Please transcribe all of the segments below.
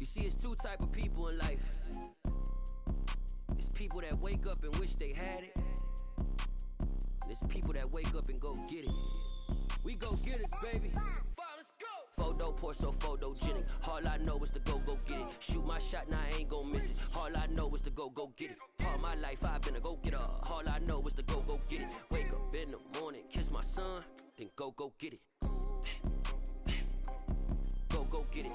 see, it's two type of people in life. It's people that wake up and wish they had it. And it's people that wake up and go get it. We go get it, baby. Photo pour so photogenic. All I know is to go get it. Shoot my shot, now I ain't gon' miss it. All I know is to go get it. All my life I've been a go-getter. All I know is to go get it. Wake up in the morning, kiss my son, then go get it. Go get it.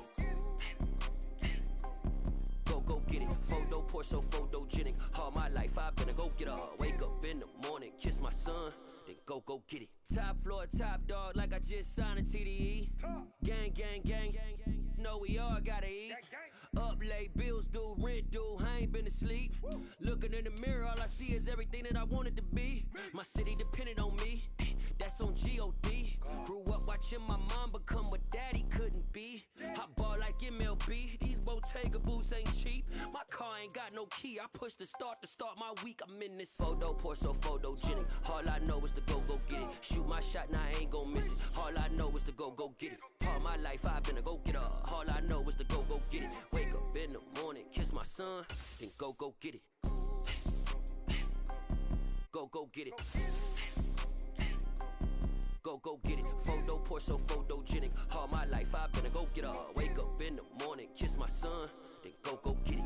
Go get it. Photo pour so photogenic. All my life I've been a go-getter. Wake up in the morning, kiss my son, then go get it. Top floor, top dog, like I just signed a TDE. Gang, know we all gotta eat. Up late, bills due, rent due, I ain't been asleep. Looking in the mirror, all I see is everything that I wanted to be. My city depended on me, that's on G.O.D. Grew up watching my mom become what daddy couldn't be. I ball like MLB, these Bottega boots ain't cheap. My car ain't got no key, I push the start to start my week. I'm in this photo pour so photogenic. All I know is to go get it. Shoot my shot, now I ain't gon' miss it. All I know is to go get it. All my life I've been a go-getter. All I know is to go get it. Wake up in the morning, kiss my son, then go get it. Go get it. Go get it. Photo pour so photogenic. All my life I've been a go-getter. Wake up in the morning, kiss my son, then go get it.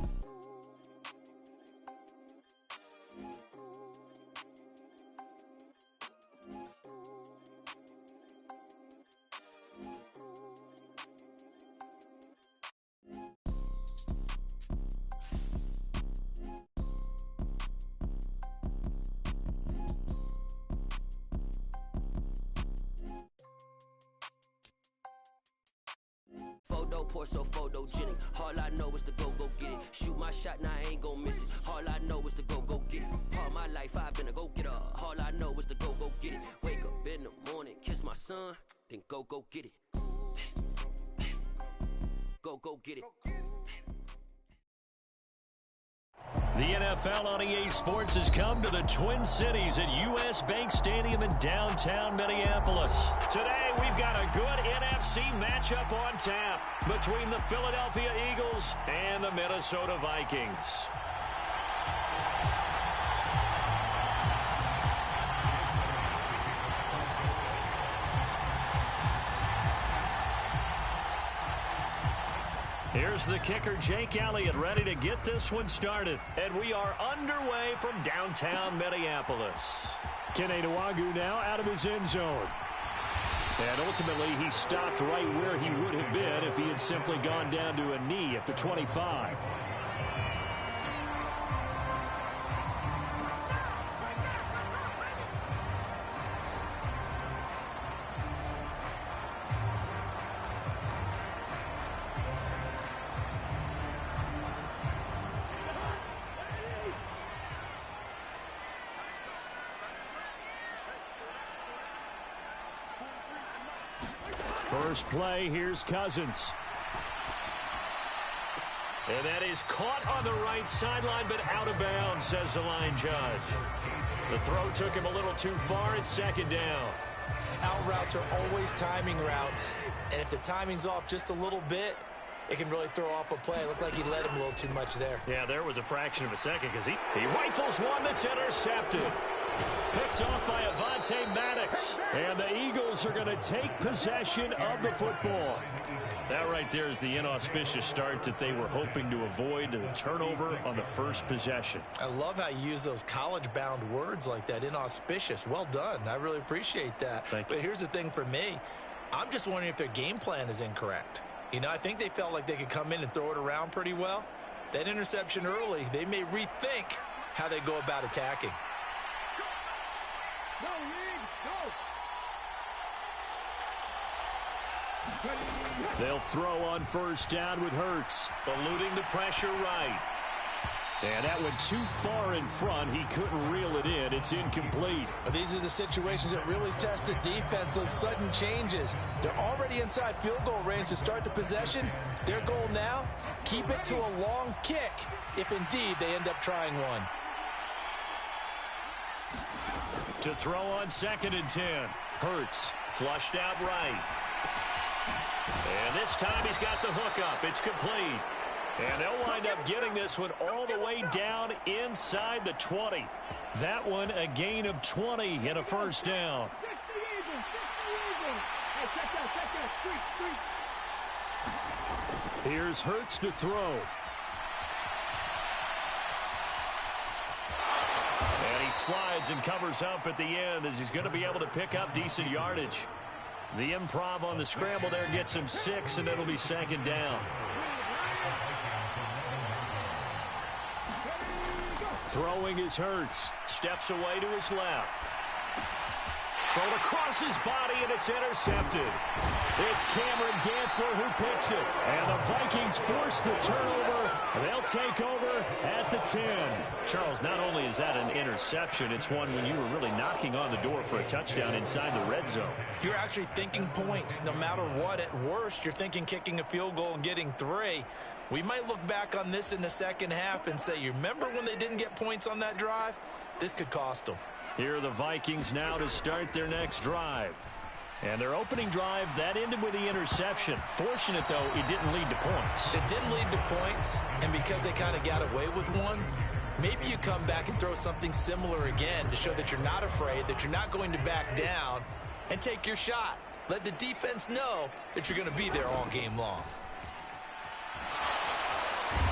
Photo pour so photogenic. All I know is to go get it. Shoot my shot, now I ain't gon' miss it. All I know is to go get it. All my life I've been a go-getter. All I know is to go get it. Wake up in the morning, kiss my son, then go get it. Go get it. The NFL on EA Sports has come to the Twin Cities at U.S. Bank Stadium in downtown Minneapolis. Today, we've got a good NFC matchup on tap between the Philadelphia Eagles and the Minnesota Vikings. Here's the kicker, Jake Elliott, ready to get this one started. And we are underway from downtown Minneapolis. Kene Nwangwu now out of his end zone. And ultimately, he stopped right where he would have been if he had simply gone down to a knee at the 25. First play, here's Cousins. And that is caught on the right sideline, but out of bounds, says the line judge. The throw took him a little too far. It's second down. Out routes are always timing routes. And if the timing's off just a little bit, it can really throw off a play. It looked like he led him a little too much there. Yeah, there was a fraction of a second because he rifles one that's intercepted. Picked off by Avonte Maddox. And the Eagles are going to take possession of the football. That right there is the inauspicious start that they were hoping to avoid, the turnover on the first possession. I love how you use those college-bound words like that, inauspicious. Well done. I really appreciate that. Thank you. But here's the thing for me. I'm just wondering if their game plan is incorrect. You know, I think they felt like they could come in and throw it around pretty well. That interception early, they may rethink how they go about attacking. They'll throw on first down with Hurts, eluding the pressure right. And that went too far in front. He couldn't reel it in. It's incomplete. These are the situations that really test a defense, those sudden changes. They're already inside field goal range to start the possession. Their goal now, keep it to a long kick, if indeed they end up trying one. To throw on 2nd and 10. Hurts flushed out right. And this time he's got the hook up. It's complete. And they'll wind up getting this one all the way down inside the 20. That one a gain of 20 and a first down. Here's Hurts to throw. And he slides and covers up at the end as he's going to be able to pick up decent yardage. The improv on the scramble there gets him 6, and it'll be second down. Throwing is Hurts. Steps away to his left. Thrown across his body, and it's intercepted. It's Cameron Dantzler who picks it. And the Vikings force the turnover. They'll take over at the 10. Charles, not only is that an interception, it's one when you were really knocking on the door for a touchdown inside the red zone. You're actually thinking points. No matter what, at worst, you're thinking kicking a field goal and getting 3. We might look back on this in the second half and say, you remember when they didn't get points on that drive? This could cost them. Here are the Vikings now to start their next drive. And their opening drive, that ended with the interception. Fortunate, though, it didn't lead to points. It didn't lead to points, and because they kind of got away with one, maybe you come back and throw something similar again to show that you're not afraid, that you're not going to back down, and take your shot. Let the defense know that you're going to be there all game long.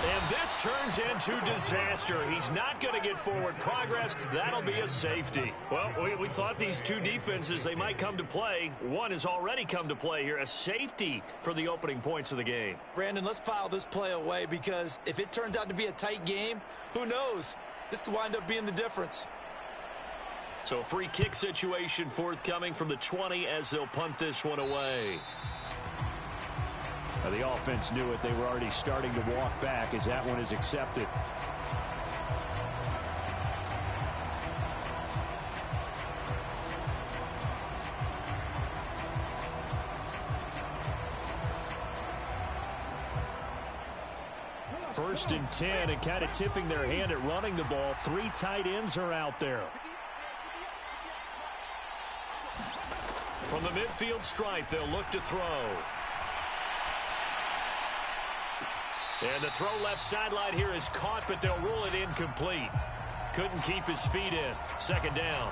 And this turns into disaster. He's not going to get forward progress. That'll be a safety. Well, we thought these two defenses, they might come to play. One has already come to play here. A safety for the opening points of the game. Brandon, let's file this play away because if it turns out to be a tight game, who knows? This could wind up being the difference. So a free kick situation forthcoming from the 20 as they'll punt this one away. Now, the offense knew it. They were already starting to walk back as that one is accepted. First and 10, and kind of tipping their hand at running the ball. 3 tight ends are out there. From the midfield stripe, they'll look to throw. And the throw left sideline here is caught, but they'll rule it incomplete. Couldn't keep his feet in. Second down.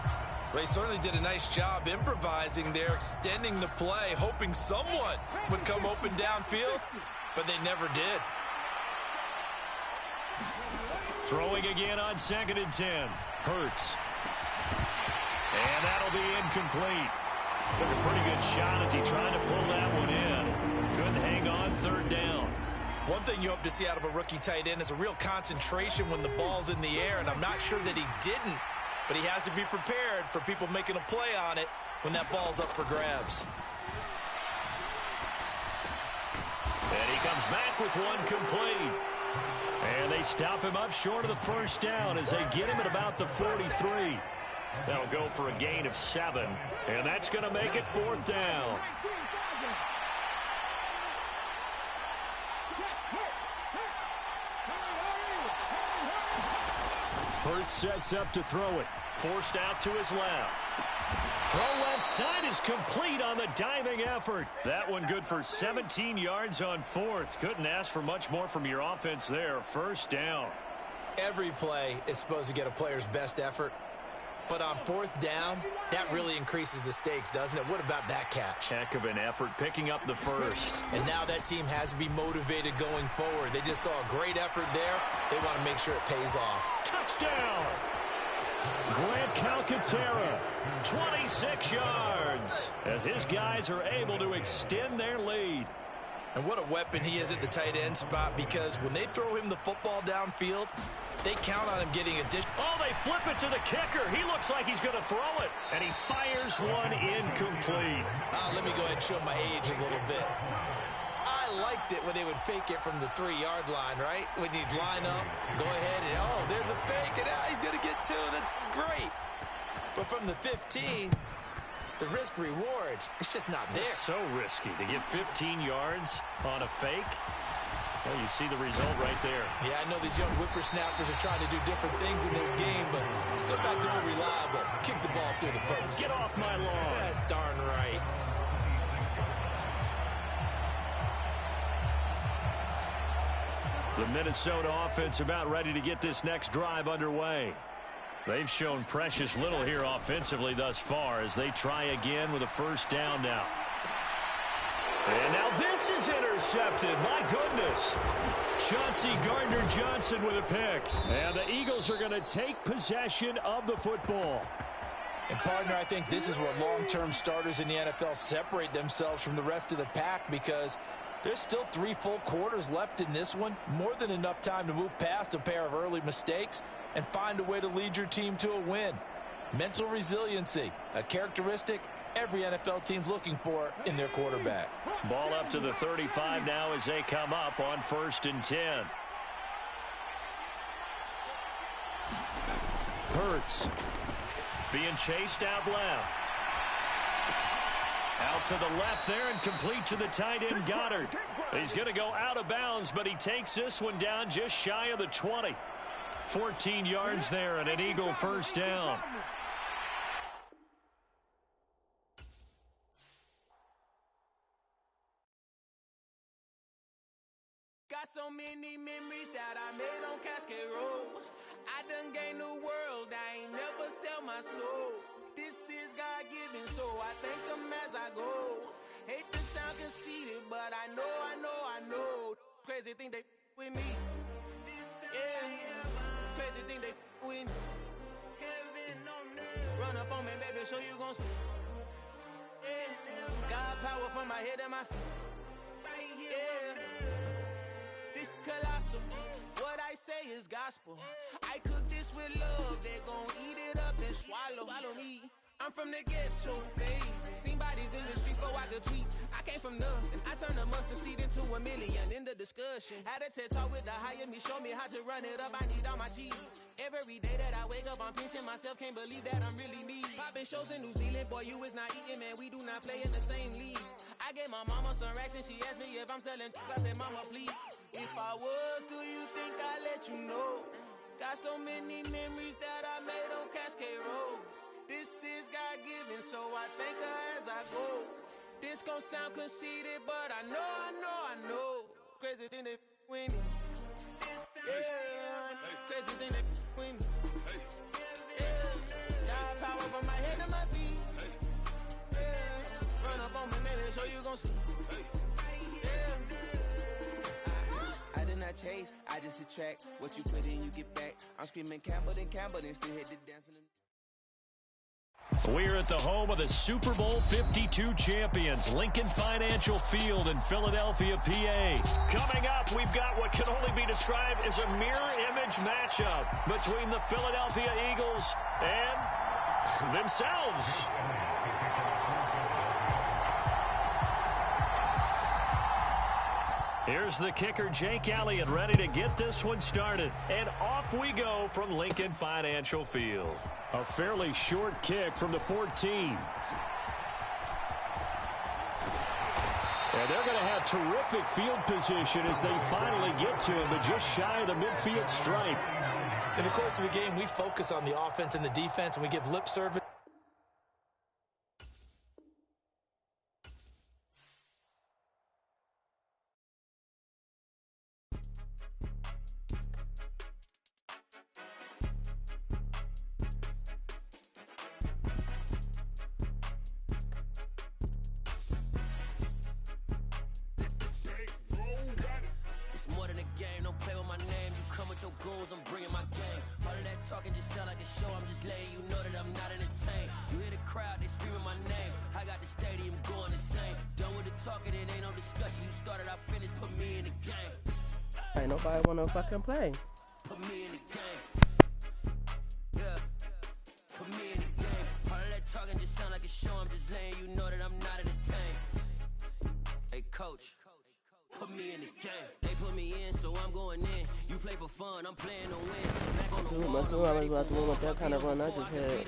They certainly did a nice job improvising there, extending the play, hoping someone would come open downfield, but they never did. Throwing again on 2nd and 10. Hurts. And that'll be incomplete. Took a pretty good shot as he tried to pull that one in. Couldn't hang on. 3rd down. One thing you hope to see out of a rookie tight end is a real concentration when the ball's in the air, and I'm not sure that he didn't, but he has to be prepared for people making a play on it when that ball's up for grabs. And he comes back with one complete. And they stop him up short of the first down as they get him at about the 43. That'll go for a gain of 7, and that's going to make it 4th down. Hurts sets up to throw it. Forced out to his left. Throw left side is complete on the diving effort. That one good for 17 yards on 4th. Couldn't ask for much more from your offense there. 1st down. Every play is supposed to get a player's best effort. But on 4th down, that really increases the stakes, doesn't it? What about that catch? Heck of an effort picking up the first. And now that team has to be motivated going forward. They just saw a great effort there. They want to make sure it pays off. Touchdown! Grant Calcaterra, 26 yards, as his guys are able to extend their lead. And what a weapon he is at the tight end spot, because when they throw him the football downfield, they count on him getting a dish. Oh, they flip it to the kicker. He looks like he's going to throw it, and he fires one incomplete. Let me go ahead and show my age a little bit. I liked it when they would fake it from the 3-yard line, right? When you'd line up, go ahead, and oh, there's a fake, and he's going to get 2. That's great. But from the 15, the risk-reward, it's just not there. It's so risky to get 15 yards on a fake. Well, you see the result right there. Yeah, I know these young whippersnappers are trying to do different things in this game, but let's go back to old reliable. Kick the ball through the post. Get off my lawn. That's darn right. The Minnesota offense about ready to get this next drive underway. They've shown precious little here offensively thus far as they try again with a first down now. And now this is intercepted. My goodness. Chauncey Gardner-Johnson with a pick. And the Eagles are going to take possession of the football. And, partner, I think this is where long-term starters in the NFL separate themselves from the rest of the pack, because there's still 3 full quarters left in this one. More than enough time to move past a pair of early mistakes and find a way to lead your team to a win. Mental resiliency, a characteristic every NFL team's looking for in their quarterback. Ball up to the 35 now as they come up on 1st and 10. Hurts being chased out left. Out to the left there and complete to the tight end Goddard. He's going to go out of bounds, but he takes this one down just shy of the 20. 14 yards there and an Eagle first down. Got so many memories that I made on Cascade Road. I done gained the world, I ain't never sell my soul. This is God-given, so I thank him as I go. Hate to sound conceited, but I know. Crazy thing they with me. Yeah, crazy thing they with me. Run up on me, baby, show you gon' see. Yeah, God power from my head and my feet. Yeah. This colossal, what I say is gospel. I cook this with love, they gon' eat it up and swallow me. I'm from the ghetto, babe. Seen bodies in the street before I could tweet. I came from nothing, I turned a mustard seed into a million. In the discussion, had a TED talk with the higher me, show me how to run it up. I need all my cheese. Every day that I wake up, I'm pinching myself. Can't believe that I'm really me. Popping shows in New Zealand, boy, you is not eating, man. We do not play in the same league. I gave my mama some racks and she asked me if I'm selling. I said, mama, please. If I was, do you think I'd let you know? Got so many memories that I made on Cascade Road. This is God-given, so I thank her as I go. This gon' sound conceited, but I know. Crazy thing they with me. Yeah, crazy thing they with me. Yeah, God power from my head to my feet. Yeah, run up on me, maybe show you gon' see. I did not chase, I just attract. What you put in, you get back. I'm screaming Campbell, then still hit the dancing. We're at the home of the Super Bowl 52 champions, Lincoln Financial Field in Philadelphia, PA. Coming up, we've got what can only be described as a mirror image matchup between the Philadelphia Eagles and themselves. Here's the kicker, Jake Elliott, ready to get this one started. And off we go from Lincoln Financial Field. A fairly short kick from the 14. And they're going to have terrific field position as they finally get to him, but just shy of the midfield stripe. In the course of the game, we focus on the offense and the defense, and we give lip service. Ain't nobody wanna fucking play. Put me in the game. Yeah. Put me in the game. All of that talking just sound like a show. I'm just letting you know that I'm not entertained. Hey, coach. Put me in the game. They put me in, so I'm going in. You play for fun, I'm playing to win. Back on the Dude, must know I was about to win with that kind of run I just had.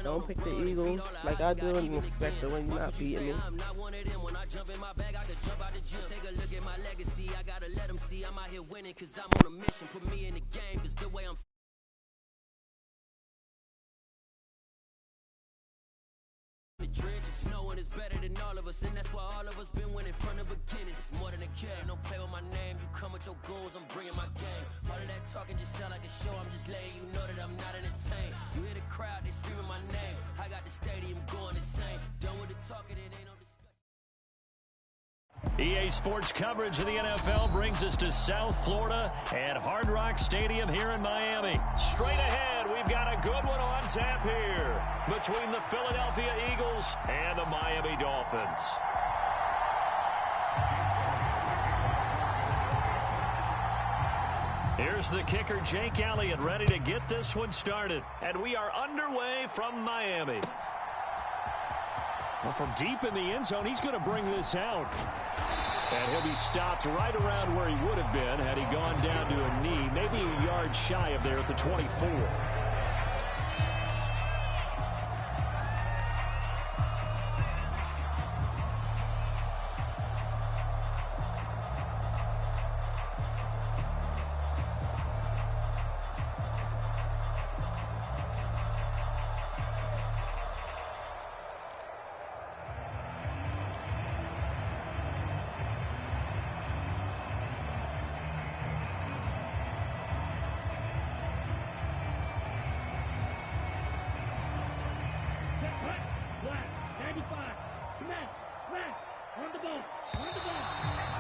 Don't pick the Eagles like I do and expect to win, not beating me. I'm not one of them. When I jump in my bag, I could jump out the gym. Take a look at my legacy. I gotta let them see I'm out here winning, cause I'm on a mission. Put me in the game, cause the way I'm the trenches, knowing it's better than all of us, and that's why all of us been winning from the beginning. It's more than a game, don't play with my name. You come with your goons, I'm bringing my game. All of that talking just sound like a show, I'm just letting you know that I'm not entertained. You hear the crowd, they screaming my name. I got the stadium going insane. Done with the talking, it ain't no discussion. EA Sports coverage of the NFL brings us to South Florida at Hard Rock Stadium here in Miami. Straight ahead, we've got a good one on tap here between the Philadelphia Eagles and the Miami Dolphins. Here's the kicker, Jake Elliott, ready to get this one started. And we are underway from Miami. Well, from deep in the end zone, he's going to bring this out. And he'll be stopped right around where he would have been had he gone down to a knee, maybe a yard shy of there at the 24.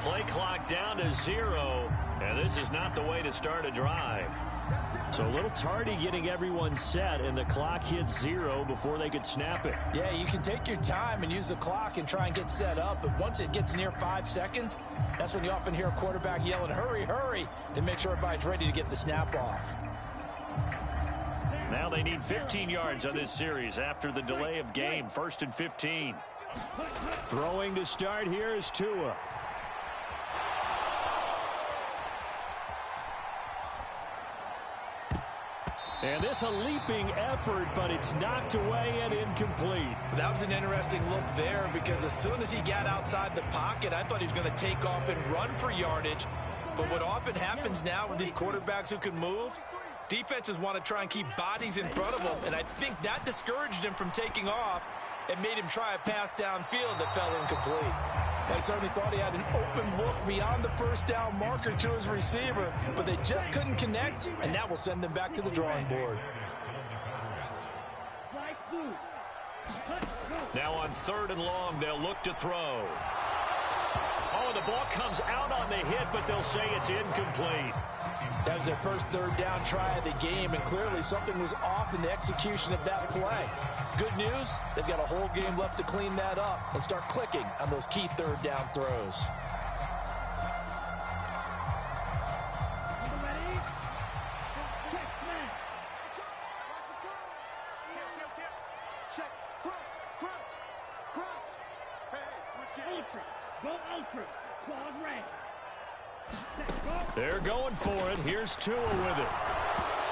Play clock down to 0, and this is not the way to start a drive. So a little tardy getting everyone set, and the clock hits 0 before they could snap it. Yeah, you can take your time and use the clock and try and get set up, but once it gets near 5 seconds, that's when you often hear a quarterback yelling, hurry, hurry, to make sure everybody's ready to get the snap off. Now they need 15 yards on this series after the delay of game. 1st and 15. Throwing to start here is Tua. And this a leaping effort, but it's knocked away and incomplete. That was an interesting look there because as soon as he got outside the pocket, I thought he was going to take off and run for yardage. But what often happens now with these quarterbacks who can move, defenses want to try and keep bodies in front of them, and I think that discouraged him from taking off and made him try a pass downfield that fell incomplete. They certainly thought he had an open look beyond the first down marker to his receiver, but they just couldn't connect, and that will send them back to the drawing board. Now on 3rd and long, they'll look to throw. Oh, the ball comes out on the hit, but they'll say it's incomplete. That was their first 3rd down try of the game, and clearly something was off in the execution of that play. Good news, they've got a whole game left to clean that up and start clicking on those key 3rd down throws. They're going for it. Here's Tua with it.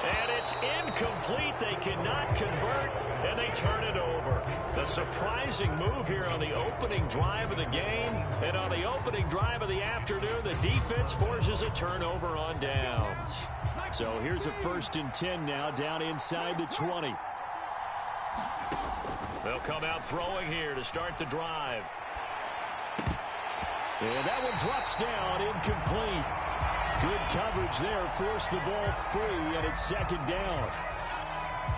And it's incomplete. They cannot convert, and they turn it over. A surprising move here on the opening drive of the game. And on the opening drive of the afternoon, the defense forces a turnover on downs. So here's a 1st and 10 now, down inside the 20. They'll come out throwing here to start the drive. And that one drops down, incomplete. Good coverage there, forced the ball free, and it's 2nd down.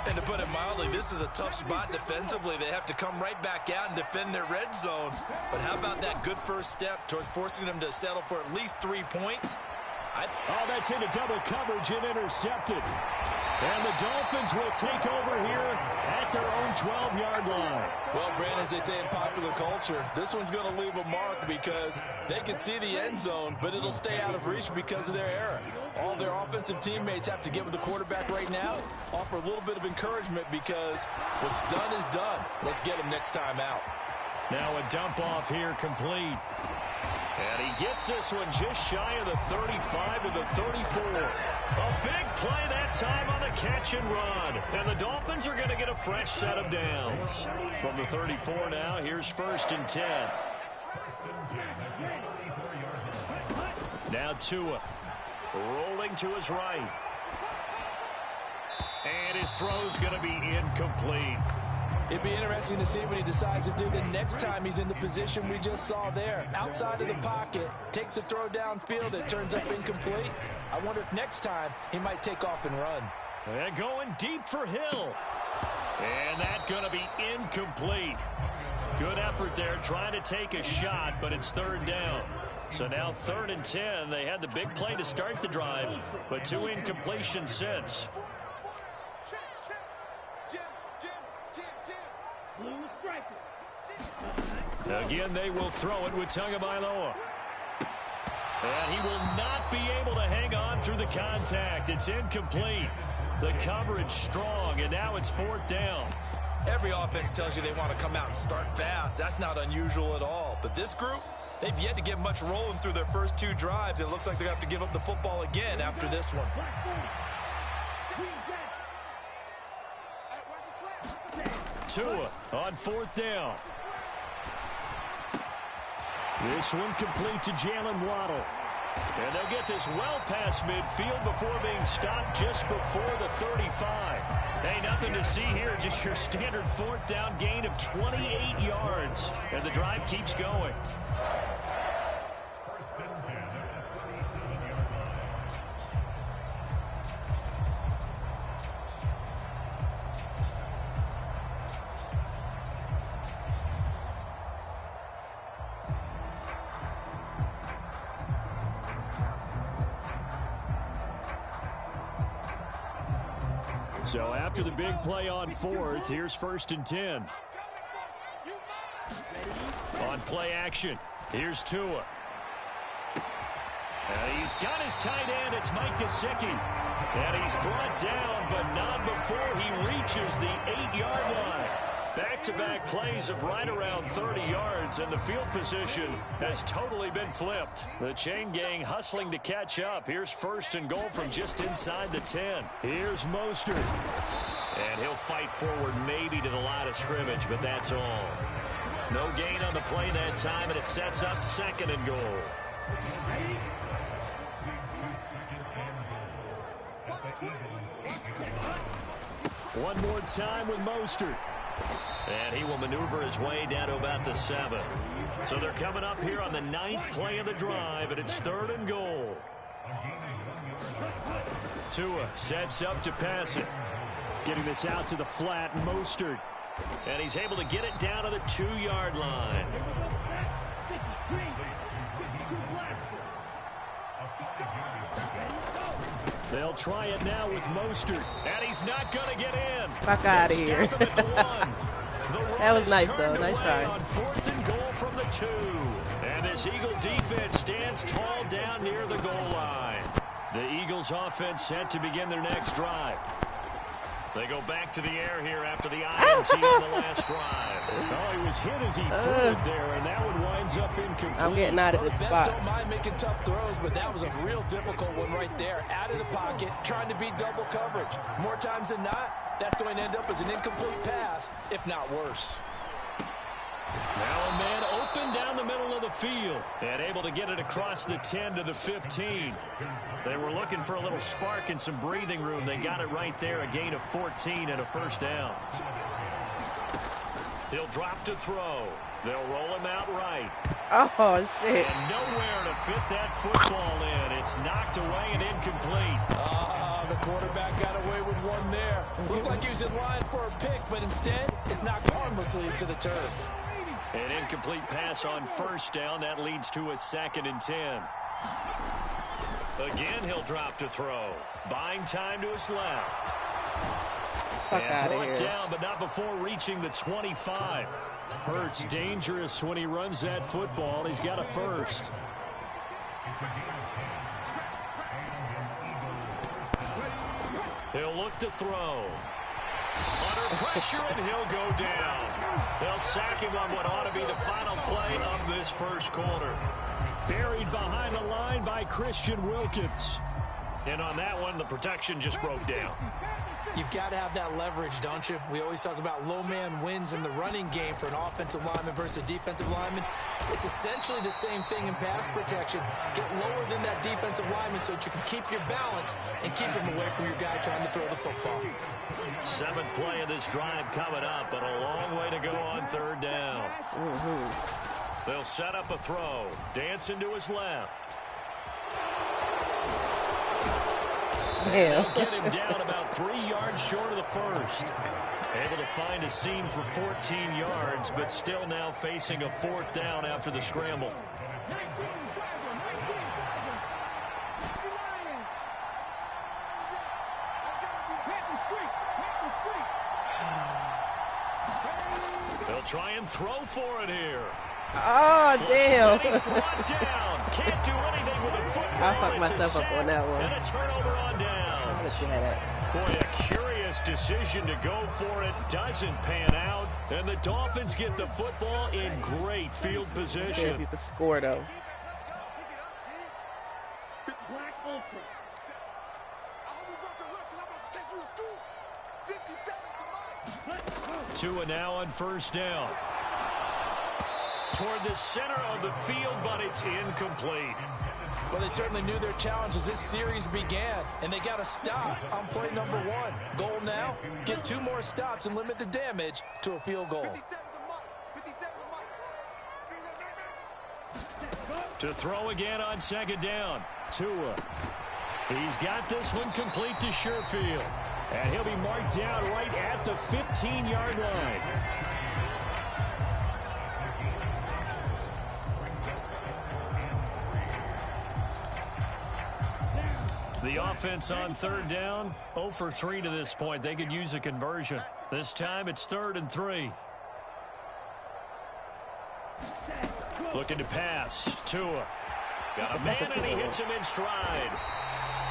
And to put it mildly, this is a tough spot defensively. They have to come right back out and defend their red zone. But how about that good first step towards forcing them to settle for at least 3 points? Oh, that's into double coverage and intercepted. And the Dolphins will take over here at their own 12-yard line. Well, Brandon, as they say in popular culture, this one's going to leave a mark because they can see the end zone, but it'll stay out of reach because of their error. All their offensive teammates have to get with the quarterback right now, offer a little bit of encouragement because what's done is done. Let's get him next time out. Now a dump off here complete. And he gets this one just shy of the 35 to the 34. A big play that time on the catch and run. And the Dolphins are going to get a fresh set of downs. From the 34 now, here's 1st and 10. Now Tua rolling to his right. And his throw's going to be incomplete. It'd be interesting to see what he decides to do the next time he's in the position we just saw there. Outside of the pocket, takes a throw downfield, it turns up incomplete. I wonder if next time he might take off and run. And going deep for Hill. And that's going to be incomplete. Good effort there trying to take a shot, but it's third down. So now 3rd and 10. They had the big play to start the drive, but 2 incompletions since. Again, they will throw it with Tagovailoa. And he will not be able to hang on through the contact. It's incomplete. The coverage strong, and now it's 4th down. Every offense tells you they want to come out and start fast. That's not unusual at all. But this group, they've yet to get much rolling through their first 2 drives. It looks like they're going to have to give up the football again after this one. Tua on 4th down. This one complete to Jalen Waddle. And they'll get this well past midfield before being stopped just before the 35. Hey, nothing to see here, just your standard 4th down gain of 28 yards. And the drive keeps going. So after the big play on 4th, here's 1st and 10. On play action, here's Tua. He's got his tight end. It's Mike Gesicki. And he's brought down, but not before he reaches the 8-yard line. Back-to-back plays of right around 30 yards, and the field position has totally been flipped. The chain gang hustling to catch up. Here's 1st and goal from just inside the 10. Here's Mostert. And he'll fight forward maybe to the line of scrimmage, but that's all. No gain on the play that time, and it sets up 2nd and goal. One more time with Mostert. And he will maneuver his way down to about the 7. So they're coming up here on the 9th play of the drive, and it's 3rd and goal. Tua sets up to pass it. Getting this out to the flat, Mostert. And he's able to get it down to the 2-yard line. They'll try it now with Mostert. And he's not going to get in. Fuck out of here. That was nice, though. Nice try. On 4th and goal from the 2. And this Eagle defense stands tall down near the goal line. The Eagles offense set to begin their next drive. They go back to the air here after the INT on the last drive. Oh, he was hit as he threw it there, and that one winds up incomplete. I'm getting out of this spot. Best don't mind making tough throws, but that was a real difficult one right there. Out of the pocket, trying to beat double coverage. More times than not, that's going to end up as an incomplete pass, if not worse. Now a man open down the middle of the field and able to get it across the 10 to the 15. They were looking for a little spark and some breathing room. They got it right there, a gain of 14 and a 1st down. He'll drop to throw. They'll roll him out right. Oh, shit. And nowhere to fit that football in. It's knocked away and incomplete. The quarterback got away with one there. Looked like he was in line for a pick, but instead, it's knocked harmlessly into the turf. An incomplete pass on 1st down. That leads to a 2nd and 10. Again, he'll drop to throw. Buying time to his left. Fuck and out of brought here. down, but not before reaching the 25. Hurts dangerous when he runs that football. He's got a 1st. He'll look to throw. Under pressure, and he'll go down. They'll sack him on what ought to be the final play of this 1st quarter. Buried behind the line by Christian Wilkins. And on that one, the protection just broke down. You've got to have that leverage, don't you? We always talk about low man wins in the running game for an offensive lineman versus a defensive lineman. It's essentially the same thing in pass protection. Get lower than that defensive lineman so that you can keep your balance and keep him away from your guy trying to throw the football. 7th play of this drive coming up, but a long They'll set up a throw. Dancing to his left. Damn. They'll get him down about 3 yards short of the first. Able to find a seam for 14 yards, but still now facing a 4th down after the scramble. They'll try and throw for it here. Oh, damn. He's brought down. Can't do anything with the football. I fucked myself up on that one. And a turnover on down. I'll let you have that. Boy, a curious decision to go for it. Doesn't pan out. And the Dolphins get the football in great field See position. if you can score, though. Tua now on 1st down. Toward the center of the field, but it's incomplete. Well, they certainly knew their challenge as this series began, and they got a stop on play number 1. Goal now, get 2 more stops and limit the damage to a field goal. To throw again on 2nd down. Tua. He's got this one complete to Sherfield. And he'll be marked down right at the 15-yard line. The offense on 3rd down, 0 for 3 to this point. They could use a conversion. This time it's 3rd and 3. Looking to pass. Tua. Got a man and he hits him in stride.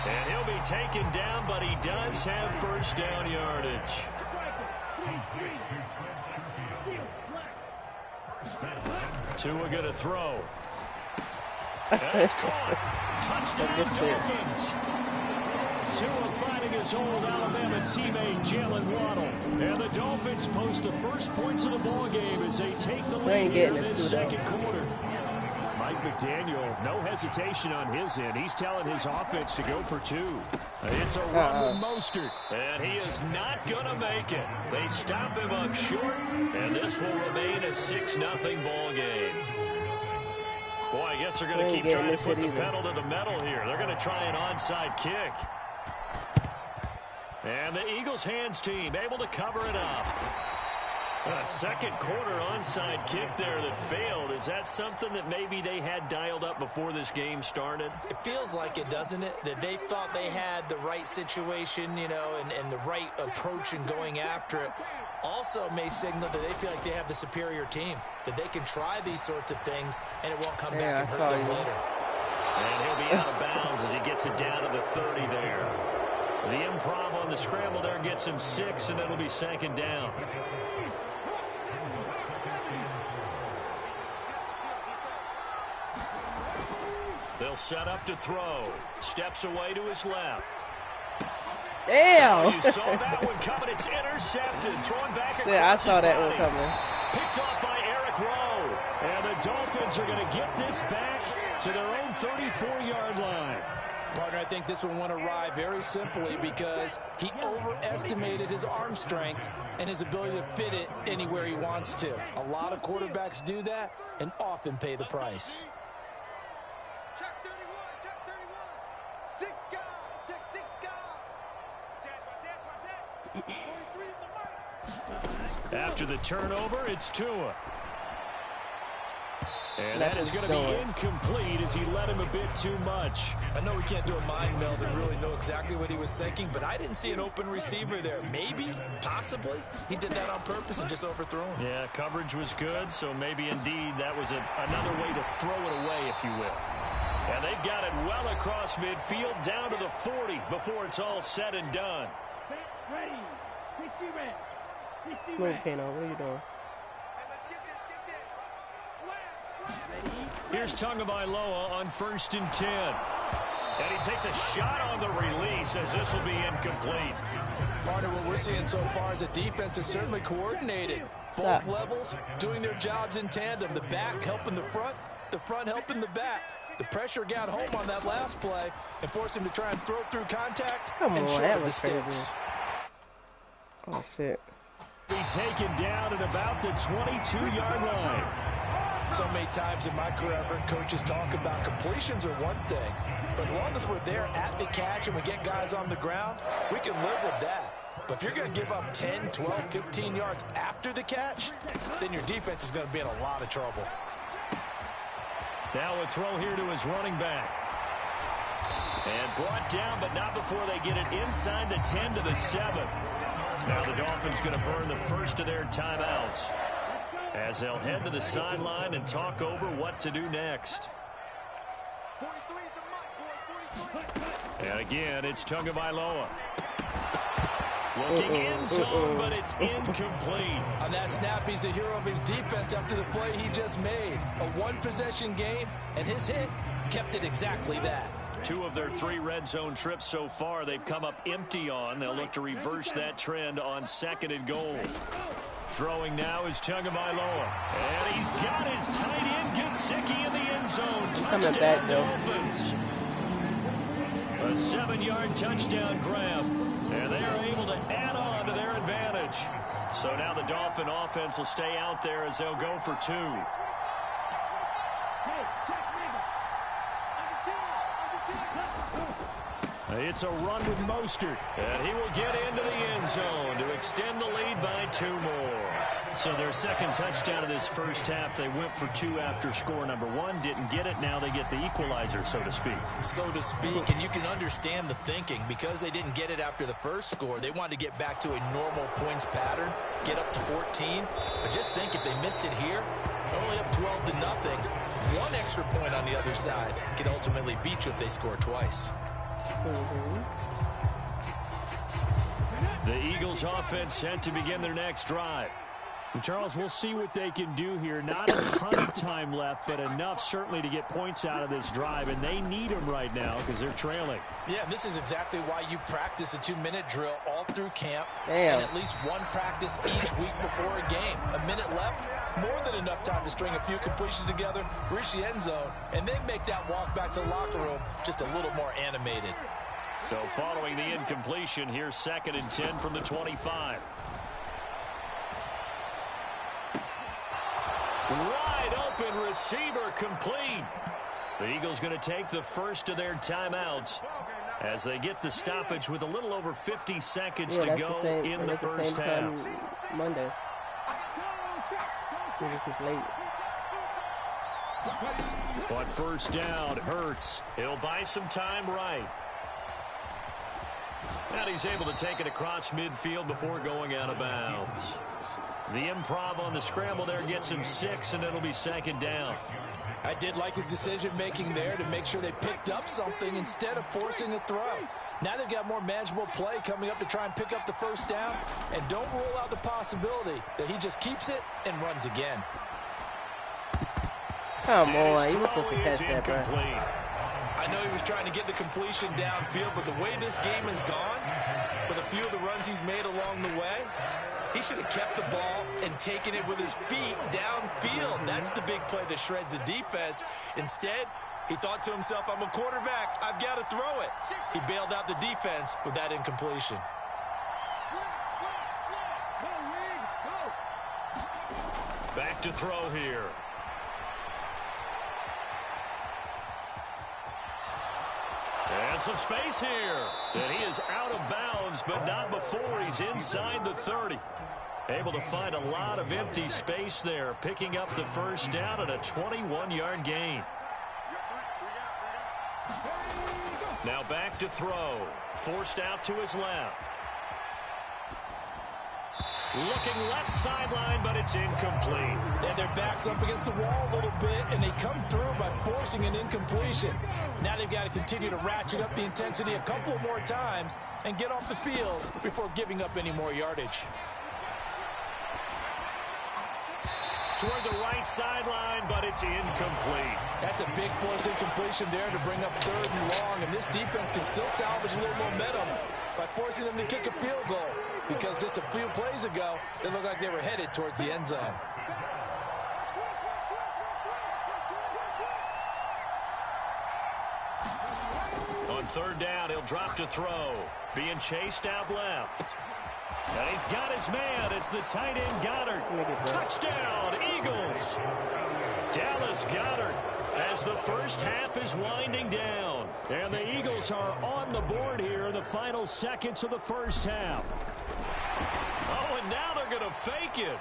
And he'll be taken down, but he does have 1st down yardage. Tua going to throw. And it's caught. Touchdown Dolphins. Tua finding his old Alabama teammate Jalen Waddle. And the Dolphins post the first points of the ball game as they take the lead in this 2nd quarter. Mike McDaniel, no hesitation on his end. He's telling his offense to go for 2. It's a run with Mostert, and he is not going to make it. They stop him up short, and this will remain a 6-0 ball game. Boy, I guess they're going to keep trying to put the pedal to the metal here. They're going to try an onside kick. And the Eagles hands team able to cover it up. A 2nd quarter onside kick there that failed. Is that something that maybe they had dialed up before this game started? It feels like it, doesn't it? That they thought they had the right situation, you know, and the right approach in going after it. Also may signal that they feel like they have the superior team, that they can try these sorts of things and it won't come back and hurt them later. And he'll be out of bounds as he gets it down to the 30 there. The improv on the scramble there gets him 6, and it'll be 2nd down. They'll set up to throw. Steps away to his left. Damn. You saw that one coming. It's intercepted. Thrown back across I saw that body. one coming. Picked off by Eric Rowe. And the Dolphins are going to get this back to their own 34-yard line. Partner, I think this one went awry very simply because he overestimated his arm strength and his ability to fit it anywhere he wants to. A lot of quarterbacks do that and often pay the price. Check 31, check 31. 6 guys, check 6 guys. 43 is the mark. After the turnover, it's Tua. And that is going to be incomplete as he led him a bit too much. I know we can't do a mind meld and really know exactly what he was thinking, but I didn't see an open receiver there. Maybe, possibly, he did that on purpose and just overthrew him. Yeah, coverage was good, so maybe indeed that was another way to throw it away, if you will. And they've got it well across midfield, down to the 40 before it's all said and done. Ready. 60 reps. Move, Kano. What are you doing? Here's Tagovailoa on 1st and 10. And he takes a shot on the release as this will be incomplete. Partner, what we're seeing so far is a defense that's certainly coordinated. Both levels doing their jobs in tandem. The back helping the front helping the back. The pressure got home on that last play and forced him to try and throw through contact. Come on, and that short of the was crazy. sticks. Oh, shit. Be taken down at about the 22-yard line. So many times in my career, I've heard coaches talk about completions are one thing, but as long as we're there at the catch and we get guys on the ground, we can live with that. But if you're going to give up 10, 12, 15 yards after the catch, then your defense is going to be in a lot of trouble. Now a throw here to his running back. And brought down, but not before they get it inside the 10 to the 7. Now the Dolphins going to burn the first of their timeouts as they'll head to the sideline and talk over what to do next. And again, it's Tagovailoa. Looking in zone, but it's incomplete. On that snap, he's the hero of his defense after the play he just made. A one-possession game, and his hit kept it exactly that. 2 of their 3 red zone trips so far they've come up empty on. They'll look to reverse that trend on 2nd and goal. Throwing now is Tagovailoa. And he's got his tight end Gesicki in the end zone. Touchdown Dolphins. A 7-yard touchdown grab. And they are able to add on to their advantage. So now the Dolphin offense will stay out there as they'll go for 2. It's a run with Mostert. And he will get into the end zone to extend the lead by 2 more. So their second touchdown of this first half, they went for 2 after score number 1. Didn't get it. Now they get the equalizer, so to speak. So to speak, and you can understand the thinking. Because they didn't get it after the first score, they wanted to get back to a normal points pattern, get up to 14. But just think, if they missed it here, only up 12-0. 1 extra point on the other side could ultimately beat you if they score twice. The Eagles offense set to begin their next drive. And Charles, we'll see what they can do here. Not a ton of time left, but enough certainly to get points out of this drive, and they need them right now because they're trailing. Yeah, this is exactly why you practice a 2-minute drill all through camp. Damn. And at least 1 practice each week before a game. A minute left, more than enough time to string a few completions together, reach the end zone, and then make that walk back to the locker room just a little more animated. So following the incompletion, here's 2nd and 10 from the 25. Wide open receiver complete. The Eagles going to take the first of their timeouts as they get the stoppage with a little over 50 seconds to go in the first half. Monday. This is late. But first down, Hurts. He'll buy some time right. And he's able to take it across midfield before going out of bounds. The improv on the scramble there gets him 6, and it'll be 2nd down. I did like his decision-making there to make sure they picked up something instead of forcing a throw. Now they've got more manageable play coming up to try and pick up the first down, and don't rule out the possibility that he just keeps it and runs again. Come on, you were supposed to catch that, bro. I know he was trying to get the completion downfield, but the way this game has gone, with a few of the runs he's made along the way, he should have kept the ball and taken it with his feet downfield. That's the big play that shreds the defense. Instead, he thought to himself, I'm a quarterback, I've got to throw it. He bailed out the defense with that incompletion. Back to throw here. And some space here. And he is out of bounds, but not before he's inside the 30. Able to find a lot of empty space there, picking up the first down and a 21-yard gain. Now back to throw. Forced out to his left. Looking left sideline, but it's incomplete. And their back's up against the wall a little bit, and they come through by forcing an incompletion. Now they've got to continue to ratchet up the intensity a couple more times and get off the field before giving up any more yardage. Toward the right sideline, but it's incomplete. That's a big force incompletion there to bring up 3rd and long, and this defense can still salvage a little momentum by forcing them to kick a field goal, because just a few plays ago, they looked like they were headed towards the end zone. On 3rd down, he'll drop to throw. Being chased out left. And he's got his man. It's the tight end Goddard. Touchdown, Eagles. Dallas Goedert as the first half is winding down. And the Eagles are on the board here in the final seconds of the first half. Oh, and now they're going to fake it.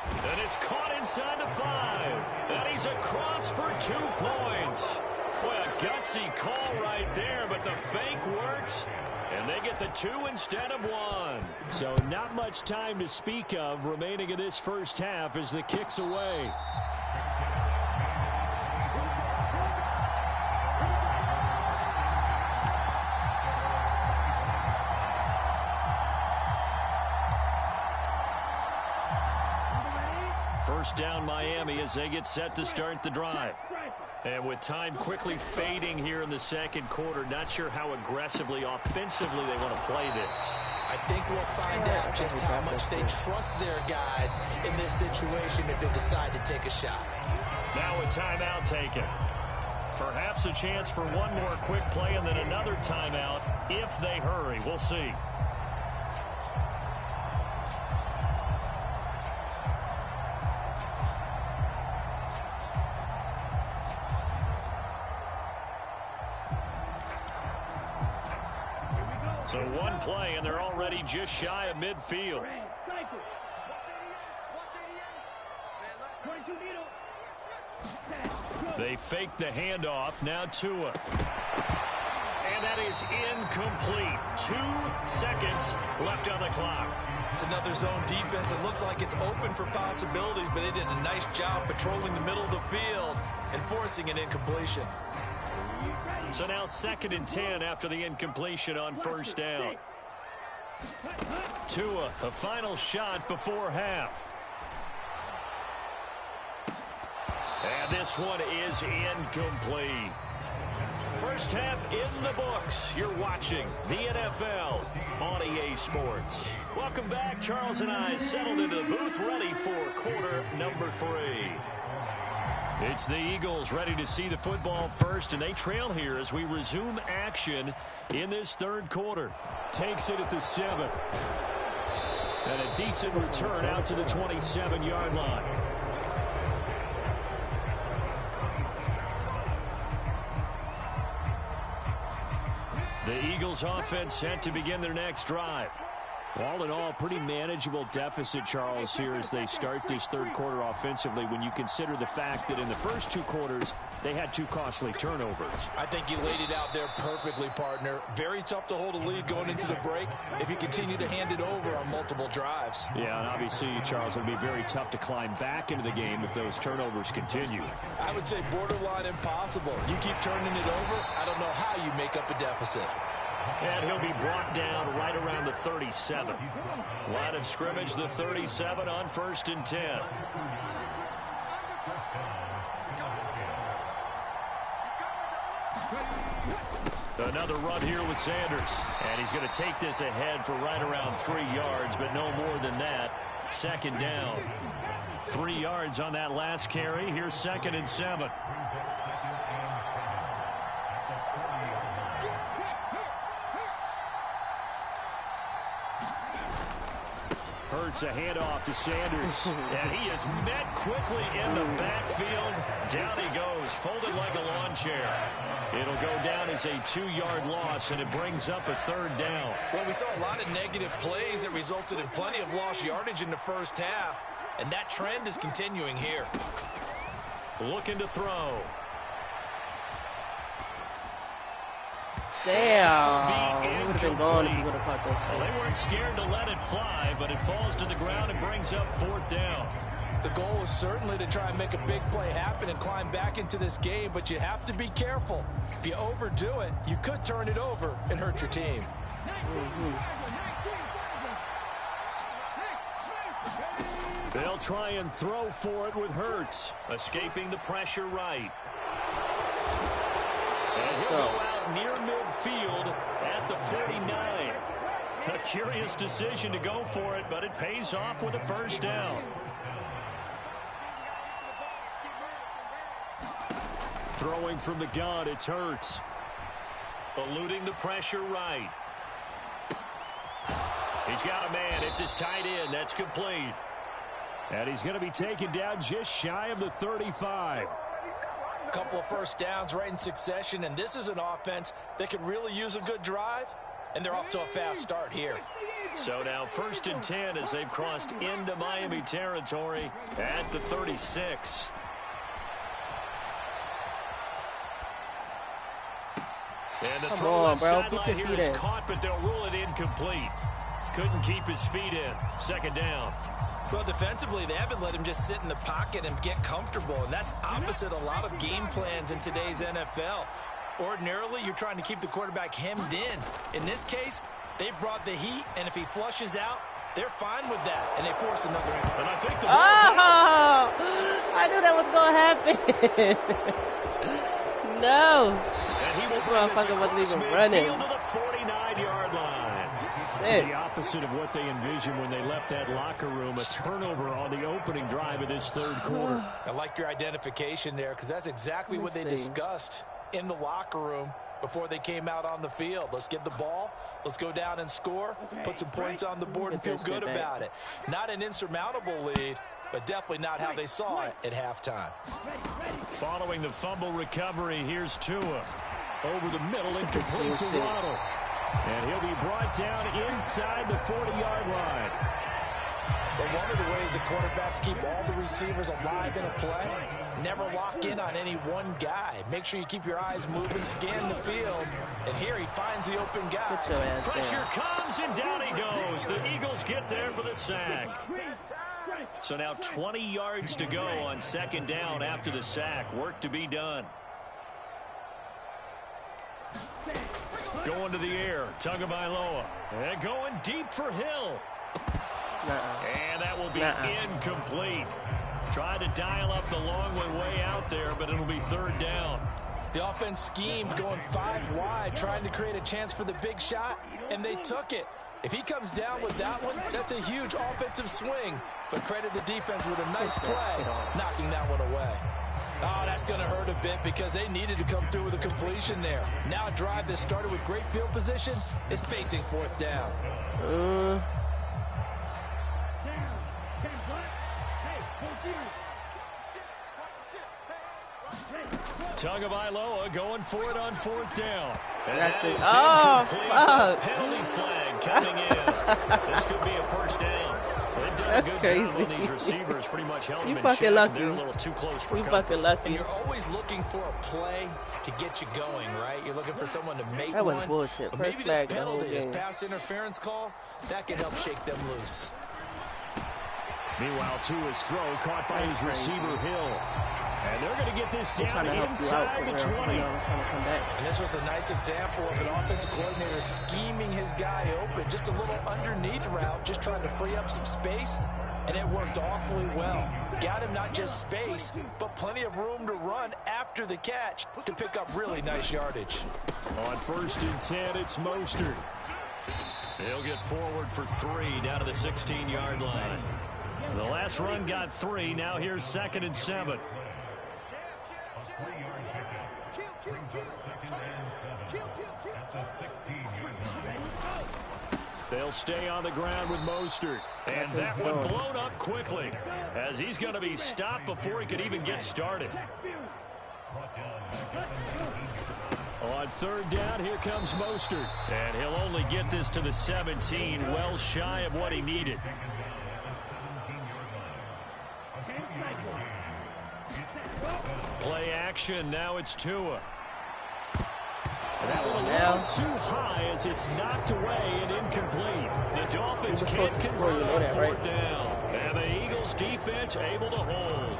And it's caught inside the 5. And he's across for 2 points. Boy, a gutsy call right there, but the fake works. And they get the 2 instead of 1. So not much time to speak of remaining in this first half as the kick's away. First down Miami as they get set to start the drive. And with time quickly fading here in the second quarter, not sure how aggressively, offensively they want to play this. I think we'll find out just how much they trust their guys in this situation if they decide to take a shot. Now a timeout taken. Perhaps a chance for one more quick play and then another timeout if they hurry. We'll see. So one play, and they're already just shy of midfield. They fake the handoff. Now Tua. And that is incomplete. 2 seconds left on the clock. It's another zone defense. It looks like it's open for possibilities, but they did a nice job patrolling the middle of the field and forcing an incompletion. So now 2nd and 10 after the incompletion on first down. Tua, a final shot before half. And this one is incomplete. First half in the books. You're watching the NFL on EA Sports. Welcome back. Charles and I settled into the booth ready for quarter number 3. It's the Eagles ready to see the football first, and they trail here as we resume action in this third quarter. Takes it at the 7. And a decent return out to the 27-yard line. The Eagles offense set to begin their next drive. All in all, pretty manageable deficit, Charles, here as they start this third quarter offensively when you consider the fact that in the first 2 quarters, they had 2 costly turnovers. I think you laid it out there perfectly, partner. Very tough to hold a lead going into the break if you continue to hand it over on multiple drives. Yeah, and obviously, Charles, it would be very tough to climb back into the game if those turnovers continue. I would say borderline impossible. You keep turning it over, I don't know how you make up a deficit. And he'll be brought down right around the 37. Line of scrimmage, the 37 on 1st and 10. Another run here with Sanders. And he's going to take this ahead for right around 3 yards, but no more than that. 2nd down. 3 yards on that last carry. Here's 2nd and 7. Hurts a handoff to Sanders. And he is met quickly in the backfield. Down he goes, folded like a lawn chair. It'll go down as a 2-yard loss, and it brings up a 3rd down. Well, we saw a lot of negative plays that resulted in plenty of lost yardage in the first half, and that trend is continuing here. Looking to throw. Damn. He would have been gone if he would have caught that shit. Well, they weren't scared to let it fly, but it falls to the ground and brings up 4th down. The goal is certainly to try and make a big play happen and climb back into this game, but you have to be careful. If you overdo it, you could turn it over and hurt your team. They'll try and throw for it with Hurts. Escaping the pressure right. And he'll go out near midfield at the 49. A curious decision to go for it, but it pays off with a 1st down. Throwing from the gun, it's Hurts. Eluding the pressure right. He He's got a man. It's his tight end. That's complete. And he's going to be taken down just shy of the 35. A couple of first downs right in succession, and this is an offense that could really use a good drive, and they're off to a fast start here. So now 1st and 10 as they've crossed into Miami territory at the 36. And the throw on sideline here is caught, but they'll rule it incomplete. Couldn't keep his feet in. 2nd down. Well, defensively, they haven't let him just sit in the pocket and get comfortable, and that's opposite a lot of game plans in today's NFL. Ordinarily, you're trying to keep the quarterback hemmed in. In this case, they brought the heat, and if he flushes out, they're fine with that, and they force another in. And I think the I knew that was going to happen. No. And he will this motherfucker wasn't even running. To the 49-yard line. It's the opposite of what they envisioned when they left that locker room. A turnover on the opening drive of this 3rd quarter. I like your identification there because that's exactly what they discussed in the locker room before they came out on the field. Let's get the ball. Let's go down and score. Put some points on the board and feel good about it. Not an insurmountable lead, but definitely not how they saw it at halftime. Following the fumble recovery, here's Tua. Over the middle, incomplete to Waddle. And he'll be brought down inside the 40-yard line. But one of the ways the quarterbacks keep all the receivers alive in a play, never lock in on any one guy. Make sure you keep your eyes moving, scan the field, and here he finds the open guy. Pressure comes, and down he goes. The Eagles get there for the sack. So now 20 yards to go on 2nd down after the sack. Work to be done. Going to the air, Tagovailoa. And going deep for Hill. And that will be incomplete. Tried to dial up the long one way out there, but it'll be 3rd down. The offense schemed going 5 wide, trying to create a chance for the big shot, and they took it. If he comes down with that one, that's a huge offensive swing. But credit the defense with a nice play, knocking that one away. Oh, that's going to hurt a bit because they needed to come through with a completion there. Now a drive that started with great field position is facing 4th down. Tagovailoa going for it on 4th down. And that is fuck. Penalty flag coming in. This could be a 1st down. They've done a good job on these receivers. Pretty much held them in check. Lucky. They're a little too close for comfort. Fucking lucky. And you're always looking for a play to get you going, right? You're looking for someone to make that one. Was bullshit. But maybe this penalty, this pass interference call, that can help shake them loose. Meanwhile, Tua's throw caught by his receiver, Hill. And they're going to get this down inside the 20. And this was a nice example of an offensive coordinator scheming his guy open. Just a little underneath route, just trying to free up some space. And it worked awfully well. Got him not just space, but plenty of room to run after the catch to pick up really nice yardage. On 1st and 10, it's Mostert. He'll get forward for 3 down to the 16-yard line. The last run got 3. Now here's 2nd and 7. They'll stay on the ground with Mostert. And that one blown up quickly as he's going to be stopped before he could even get started. On 3rd down, here comes Mostert. And he'll only get this to the 17, well shy of what he needed. Play action, now it's Tua. That one too high as it's knocked away and incomplete. The Dolphins can't convert on 4th down. And the Eagles defense able to hold.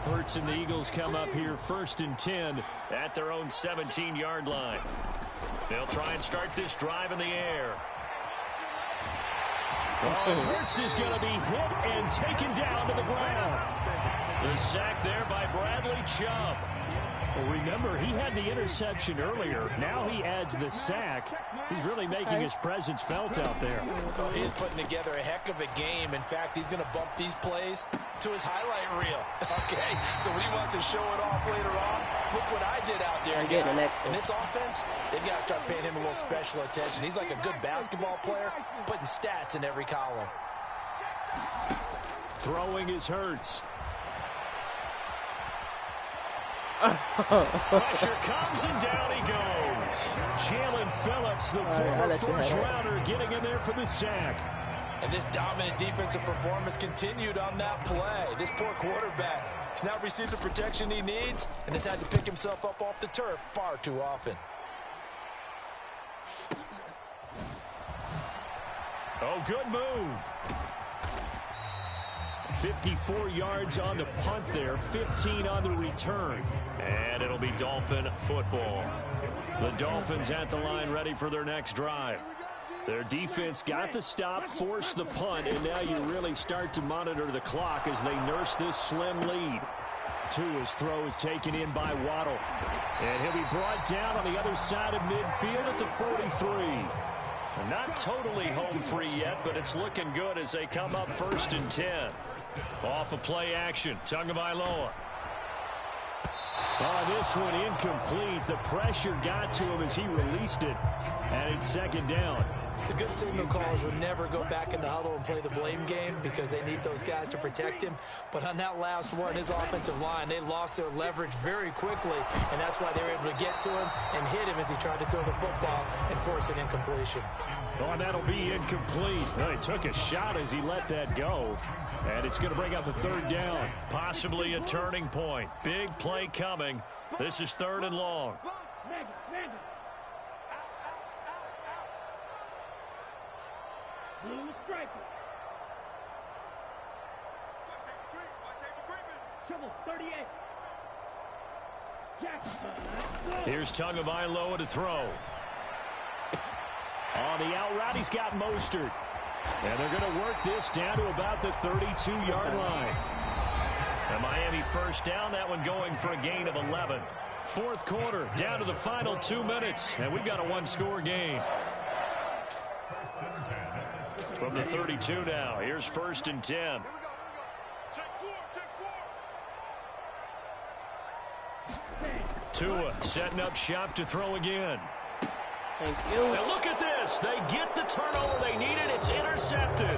Hurts and the Eagles come up here 1st and 10 at their own 17-yard line. They'll try and start this drive in the air. Hurts is going to be hit and taken down to the ground. The sack there by Bradley Chubb. Well, remember, he had the interception earlier. Now he adds the sack. He's really making his presence felt out there. Well, he's putting together a heck of a game. In fact, he's going to bump these plays to his highlight reel. Okay, so when he wants to show it off later on, look what I did out there, guys. In this offense, they've got to start paying him a little special attention. He's like a good basketball player, putting stats in every column. Throwing is Hurts. Pressure comes and down he goes. Jalen Phillips, the former first-rounder, getting in there for the sack. And this dominant defensive performance continued on that play. This poor quarterback has now received the protection he needs and has had to pick himself up off the turf far too often. Oh, good move. 54 yards on the punt there, 15 on the return. And it'll be Dolphin football. The Dolphins at the line ready for their next drive. Their defense got the stop, forced the punt, and now you really start to monitor the clock as they nurse this slim lead. Tua's throw is taken in by Waddle. And he'll be brought down on the other side of midfield at the 43. Not totally home free yet, but it's looking good as they come up 1st and 10. Off of play action, Tagovailoa. Oh, this one incomplete. The pressure got to him as he released it, and it's 2nd down. The good signal callers would never go back in the huddle and play the blame game because they need those guys to protect him. But on that last one, his offensive line, they lost their leverage very quickly, and that's why they were able to get to him and hit him as he tried to throw the football and force an incompletion. Oh, and that'll be incomplete. Well, he took a shot as he let that go. And it's going to bring up a 3rd down. Possibly a turning point. Big play coming. This is 3rd and long. Blue striker. Trouble 38. Jackson. Here's Tagovailoa to throw. On the out route, he's got Mostert. And they're going to work this down to about the 32-yard line. And Miami 1st down, that one going for a gain of 11. 4th quarter, down to the final 2 minutes, and we've got a 1-score game. From the 32 now, here's 1st and 10. Tua setting up shop to throw again. Thank you. And look at this. They get the turnover they needed. It's intercepted.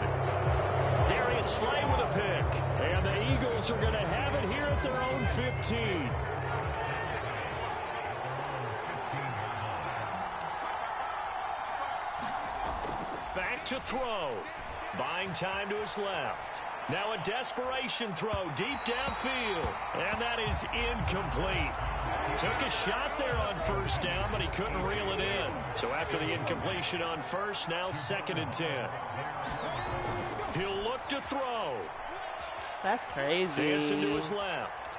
Darius Slay with a pick. And the Eagles are going to have it here at their own 15. Back to throw. Buying time to his left. Now a desperation throw deep downfield. And that is incomplete. Took a shot there on 1st down, but he couldn't reel it in. So after the incompletion on 1st, now 2nd and 10. He'll look to throw. That's crazy. Dancing to his left.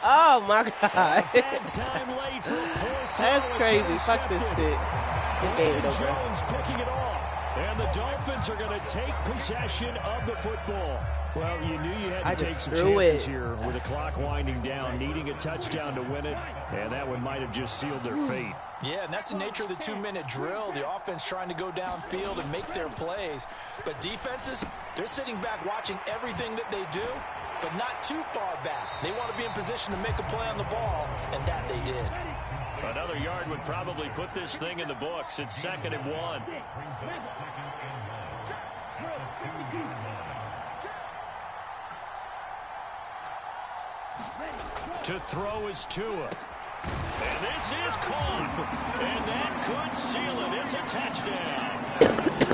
Oh, my God. Bad time late for a poor throw. That's crazy. Fuck this shit. Jones picking it off. And the Dolphins are going to take possession of the football. Well, you knew you had to take some chances here with the clock winding down, needing a touchdown to win it, and that one might have just sealed their fate. Yeah, and that's the nature of the 2-minute drill. The offense trying to go downfield and make their plays. But defenses, they're sitting back watching everything that they do, but not too far back. They want to be in position to make a play on the ball, and that they did. Another yard would probably put this thing in the books. It's 2nd and 1. To throw is Tua. And this is caught. And that could seal it. It's a touchdown.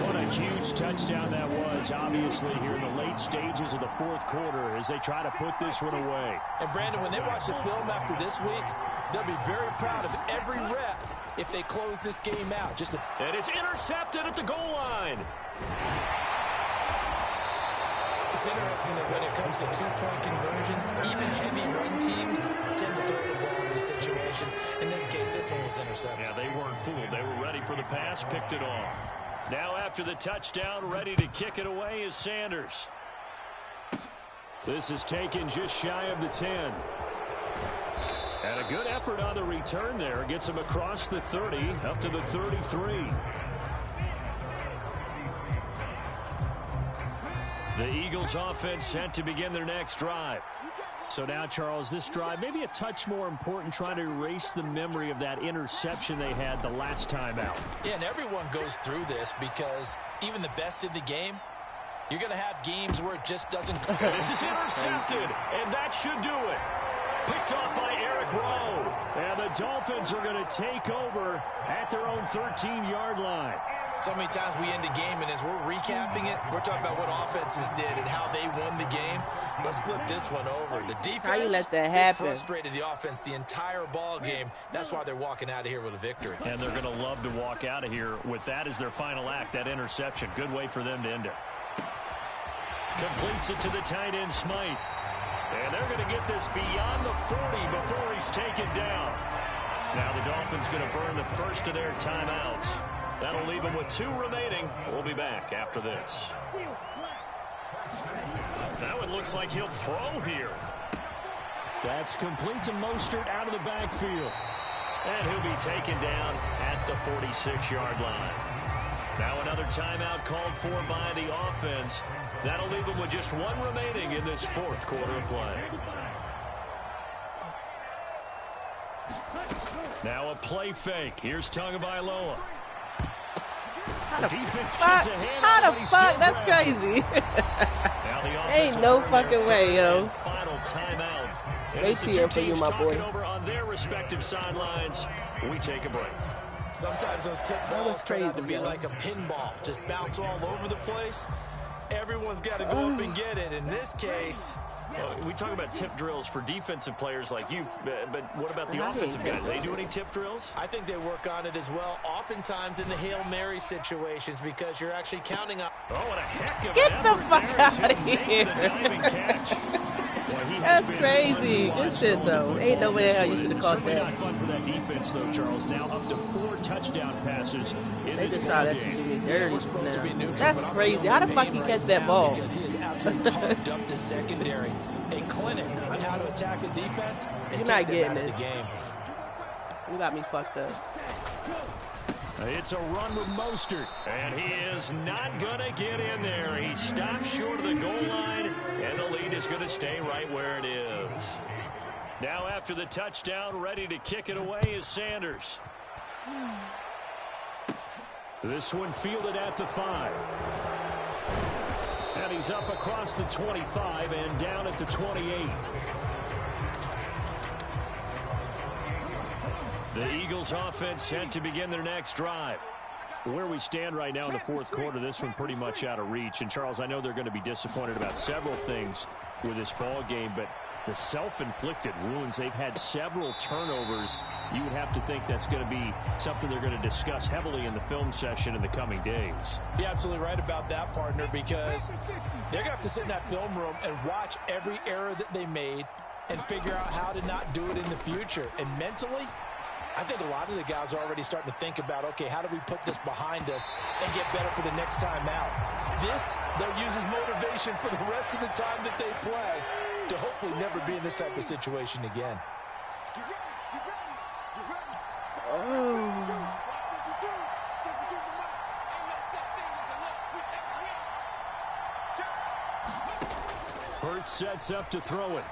What a huge touchdown that was, obviously, here in the late stages of the 4th quarter as they try to put this one away. And, Brandon, when they watch the film after this week, they'll be very proud of every rep if they close this game out. And it's intercepted at the goal line. It's interesting that when it comes to 2-point conversions, even heavy run teams tend to throw the ball in these situations. In this case, this one was intercepted. Yeah, they weren't fooled. They were ready for the pass, picked it off. Now after the touchdown, ready to kick it away is Sanders. This is taken just shy of the 10. And a good effort on the return there. Gets him across the 30, up to the 33. The Eagles offense set to begin their next drive. So now, Charles, this drive maybe a touch more important, trying to erase the memory of that interception they had the last time out. Yeah, and everyone goes through this because even the best in the game, you're going to have games where it just doesn't. And this is intercepted, and that should do it. Picked off by Eric Rowe. And the Dolphins are going to take over at their own 13-yard line. So many times we end a game, and as we're recapping it, we're talking about what offenses did and how they won the game. Let's flip this one over. The defense, how you let that happen? Frustrated the offense the entire ball game. That's why they're walking out of here with a victory. And they're going to love to walk out of here with that as their final act, that interception. Good way for them to end it. Completes it to the tight end, Smythe. And they're going to get this beyond the 40 before he's taken down. Now the Dolphins going to burn the first of their timeouts. That'll leave them with 2 remaining. We'll be back after this. Now it looks like he'll throw here. That's complete to Mostert out of the backfield. And he'll be taken down at the 46-yard line. Now another timeout called for by the offense. That'll leave them with just 1 remaining in this 4th quarter of play. Now a play fake. Here's Tagovailoa. How the fuck? That's crazy. Ain't no fucking way, yo. Final timeout. They cheer for you, my boy. Over on their respective sidelines. We take a break. Sometimes those tip balls turn out to be like a pinball, just bounce all over the place. Everyone's got to go up and get it. In this case, we talk about tip drills for defensive players like you, but what about the offensive guys? They do any tip drills? I think they work on it as well, oftentimes in the Hail Mary situations, because you're actually counting on. Oh, what a heck of Get an the fuck out of here. The diving catch. That's crazy. Good shit, though. Ain't no way how you should have caught Certainly that. not fun for that defense, though, Charles. Now up to 4 touchdown passes in They this just try to game. do me dirty now. That's crazy. How the fuck he catch that ball? Because he has absolutely carved up the secondary. A clinic on how to attack a defense and You're take not them getting out of this. the game. You got me fucked up. It's a run with Mostert, and he is not going to get in there. He stops short of the goal line, and the lead is going to stay right where it is. Now after the touchdown, ready to kick it away is Sanders. This one fielded at the 5. And he's up across the 25 and down at the 28. The Eagles offense set to begin their next drive. Where we stand right now in the 4th quarter, this one pretty much out of reach. And, Charles, I know they're going to be disappointed about several things with this ball game, but the self-inflicted wounds, they've had several turnovers. You would have to think that's going to be something they're going to discuss heavily in the film session in the coming days. You're absolutely right about that, partner, because they're going to have to sit in that film room and watch every error that they made and figure out how to not do it in the future. And mentally, I think a lot of the guys are already starting to think about, okay, how do we put this behind us and get better for the next time out? This, they'll use as motivation for the rest of the time that they play to hopefully never be in this type of situation again. Hurts sets up to throw it.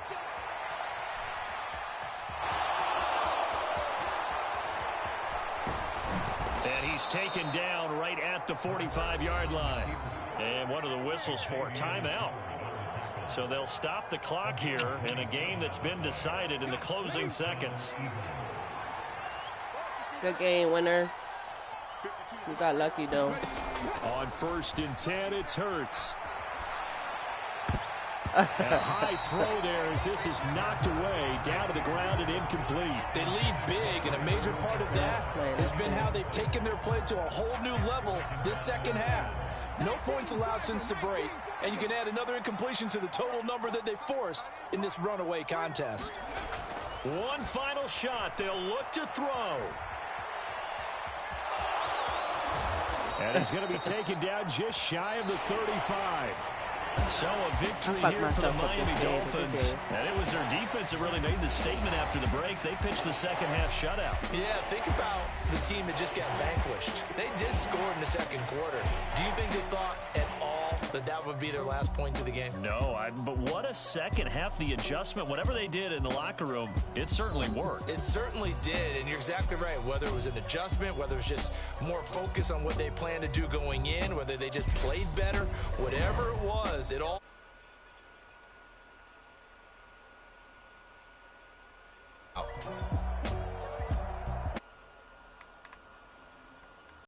And he's taken down right at the 45-yard line. And one of the whistles for timeout. So they'll stop the clock here in a game that's been decided in the closing seconds. Good game, winners. You got lucky, though. On 1st and 10, it's Hurts. And a high throw there as this is knocked away, down to the ground and incomplete. They lead big, and a major part of that has been how they've taken their play to a whole new level this second half. No points allowed since the break, and you can add another incompletion to the total number that they forced in this runaway contest. One final shot. They'll look to throw. And he's going to be taken down just shy of the 35. So a victory here for the Miami Dolphins. And it was their defense that really made the statement after the break. They pitched the second half shutout. Yeah, think about the team that just got vanquished. They did score in the second quarter. Do you think they thought at all that would be their last point of the game. No, but what a second half. The adjustment, whatever they did in the locker room, it certainly worked. It certainly did, and you're exactly right. Whether it was an adjustment, whether it was just more focus on what they planned to do going in, whether they just played better, whatever it was, it all...